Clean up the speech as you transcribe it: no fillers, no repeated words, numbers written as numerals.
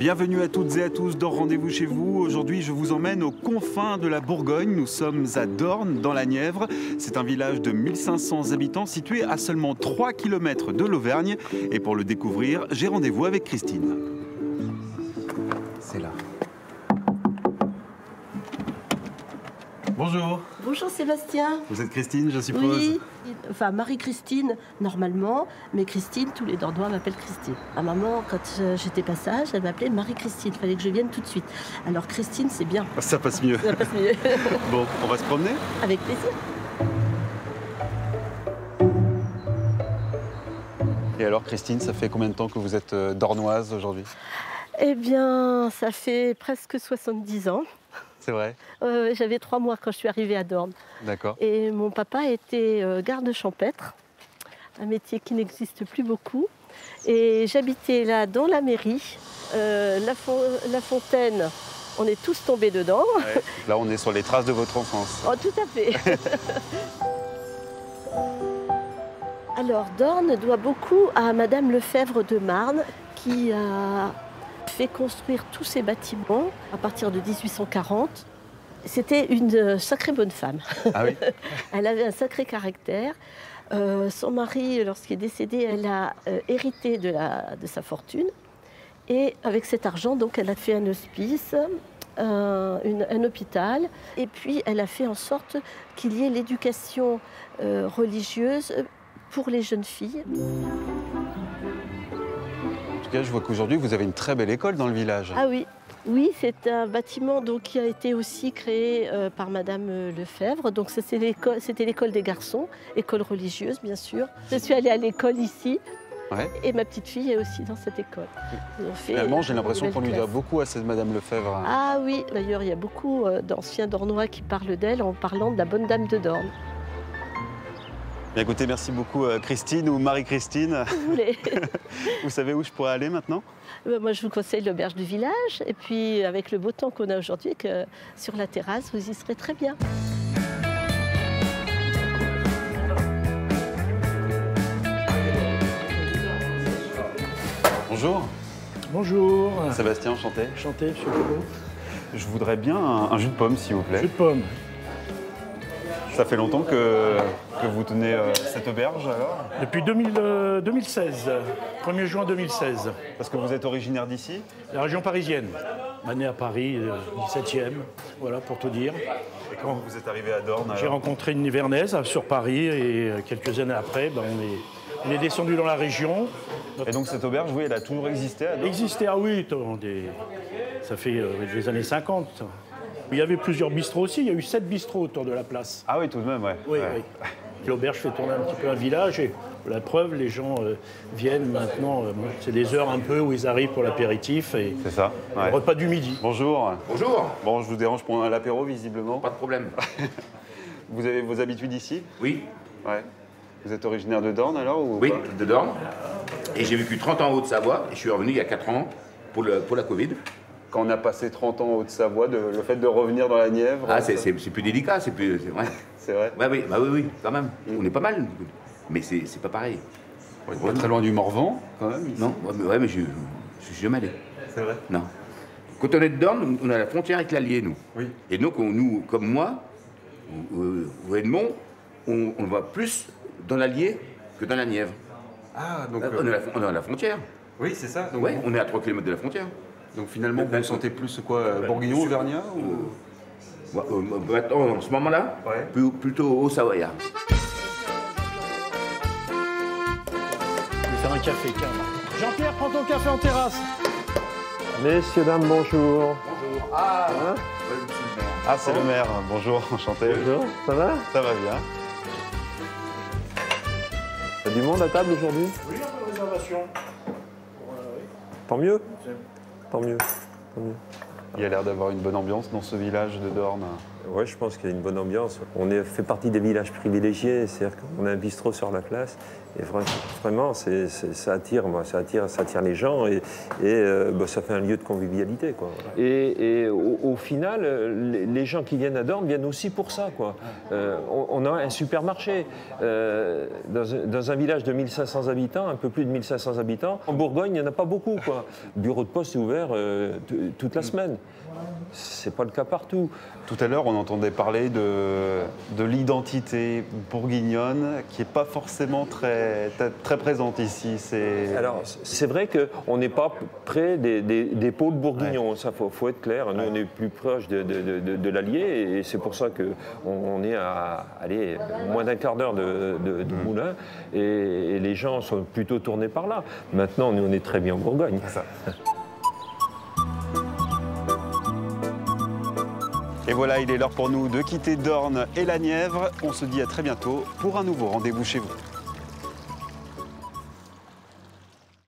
Bienvenue à toutes et à tous dans Rendez-vous chez vous. Aujourd'hui, je vous emmène aux confins de la Bourgogne. Nous sommes à Dornes, dans la Nièvre. C'est un village de 1500 habitants situé à seulement 3 km de l'Auvergne. Et pour le découvrir, j'ai rendez-vous avec Christine. C'est là. Bonjour. Bonjour Sébastien. Vous êtes Christine, je suppose? Oui, enfin Marie-Christine normalement, mais Christine, tous les Dordois m'appellent Christine. Ma maman, quand j'étais passage, elle m'appelait Marie-Christine, il fallait que je vienne tout de suite. Alors Christine, c'est bien. Ça passe mieux. Ça passe mieux. Bon, on va se promener? Avec plaisir. Et alors Christine, ça fait combien de temps que vous êtes dornoise aujourd'hui? Eh bien, ça fait presque 70 ans. C'est vrai? J'avais 3 mois quand je suis arrivée à Dornes. D'accord. Et mon papa était garde champêtre, un métier qui n'existe plus beaucoup. Et j'habitais là dans la mairie. La fontaine, on est tous tombés dedans. Ouais. Là, on est sur les traces de votre enfance. Oh, tout à fait. Alors, Dornes doit beaucoup à Madame Lefebvre de Marne, qui a fait construire tous ces bâtiments à partir de 1840. C'était une sacrée bonne femme. Ah oui? Elle avait un sacré caractère. Son mari, lorsqu'il est décédé, elle a hérité de sa fortune. Et avec cet argent, donc, elle a fait un hospice, un hôpital. Et puis, elle a fait en sorte qu'il y ait l'éducation religieuse pour les jeunes filles. En tout cas, je vois qu'aujourd'hui, vous avez une très belle école dans le village. Ah oui, oui, c'est un bâtiment donc, qui a été aussi créé par Madame Lefebvre. Donc c'était l'école des garçons, école religieuse bien sûr. Je suis allée à l'école ici. Ouais. Et ma petite fille est aussi dans cette école. Finalement, j'ai l'impression qu'on lui doit beaucoup à cette Madame Lefebvre. Ah oui, d'ailleurs, il y a beaucoup d'anciens Dornois qui parlent d'elle en parlant de la bonne dame de Dornes. Bien, écoutez, merci beaucoup Christine ou Marie-Christine. Vous voulez. Vous savez où je pourrais aller maintenant? Moi, je vous conseille l'auberge du village. Et puis, avec le beau temps qu'on a aujourd'hui, que sur la terrasse, vous y serez très bien. Bonjour. Bonjour. Sébastien, enchanté. Enchanté, monsieur Bobo. Je voudrais bien un jus de pomme, s'il vous plaît. Jus de pomme. Ça fait longtemps que vous tenez cette auberge, alors? Depuis 2016, 1er juin 2016. Parce que vous êtes originaire d'ici? La région parisienne. Né à Paris, 17e, voilà, pour tout dire. Et quand vous êtes arrivé à Dornes, J'ai rencontré une Nivernaise sur Paris et quelques années après, on est descendu dans la région. Et donc cette auberge, oui, elle a toujours existé à Dornes? Existait, ah oui, ça fait les années 50. Il y avait plusieurs bistrots aussi, il y a eu 7 bistrots autour de la place. Ah oui, tout de même, ouais. Oui, ouais. oui. L'auberge fait tourner un petit peu un village et la preuve, les gens viennent maintenant, c'est des heures un peu où ils arrivent pour l'apéritif et c'est ça, ouais. Le repas du midi. Bonjour. Bonjour. Bon, je vous dérange pour l'apéro, visiblement. Pas de problème. Vous avez vos habitudes ici? Oui. Ouais. Vous êtes originaire de Dornes alors ou Oui, pas? de Dornes. Et j'ai vécu 30 ans en Haute-Savoie et je suis revenu il y a 4 ans pour la Covid. Quand on a passé 30 ans en Haute-Savoie, le fait de revenir dans la Nièvre... Ah, c'est plus délicat, c'est plus... Ouais. C'est vrai? Ouais, oui, bah oui, quand même. On est pas mal, mais c'est pas pareil. On est pas très loin du Morvan, quand même, ici. Non, ouais, mais je suis jamais allé. C'est vrai? Non. Quand on est de Dornes, on a la frontière avec l'Allier, nous. Oui. Et donc, nous, comme moi, ou Edmond, on va plus dans l'Allier que dans la Nièvre. Ah, donc... On est à la frontière. Oui, c'est ça. Donc, Ouais, on est à 3 km de la frontière. donc finalement, vous vous sentez plus quoi, bourguignon, auvergnat ou... En ce moment-là, Ouais. plutôt au Savoyard. Je vais faire un café, tiens. Jean-Pierre, prends ton café en terrasse. Messieurs, dames, bonjour. Bonjour. Ah, Hein Ah, c'est le maire. Bonjour, enchanté. Bonjour, ça va? Ça va bien. Il y a du monde à table aujourd'hui? Oui, un peu de réservation. Tant mieux. Tant mieux. Tant mieux. Il y a l'air d'avoir une bonne ambiance dans ce village de Dornes. Oui, je pense qu'il y a une bonne ambiance. On fait partie des villages privilégiés, c'est-à-dire qu'on a un bistrot sur la place. Et vraiment, ça attire les gens et ça fait un lieu de convivialité, quoi. Et au final, les gens qui viennent à Dornes viennent aussi pour ça, quoi. On a un supermarché dans un village de 1500 habitants, un peu plus de 1500 habitants. En Bourgogne, il n'y en a pas beaucoup, quoi. Le bureau de poste est ouvert toute la semaine. C'est pas le cas partout. Tout à l'heure, on entendait parler de l'identité bourguignonne qui n'est pas forcément très présente ici. Alors, c'est vrai qu'on n'est pas près des pôles bourguignons, ça faut être clair. Nous, on est plus proche de l'Allier et c'est pour ça qu'on est à moins d'un quart d'heure du Moulin et les gens sont plutôt tournés par là. Maintenant, nous, on est très bien en Bourgogne. C'est ça. Et voilà, il est l'heure pour nous de quitter Dornes et la Nièvre. On se dit à très bientôt pour un nouveau rendez-vous chez vous.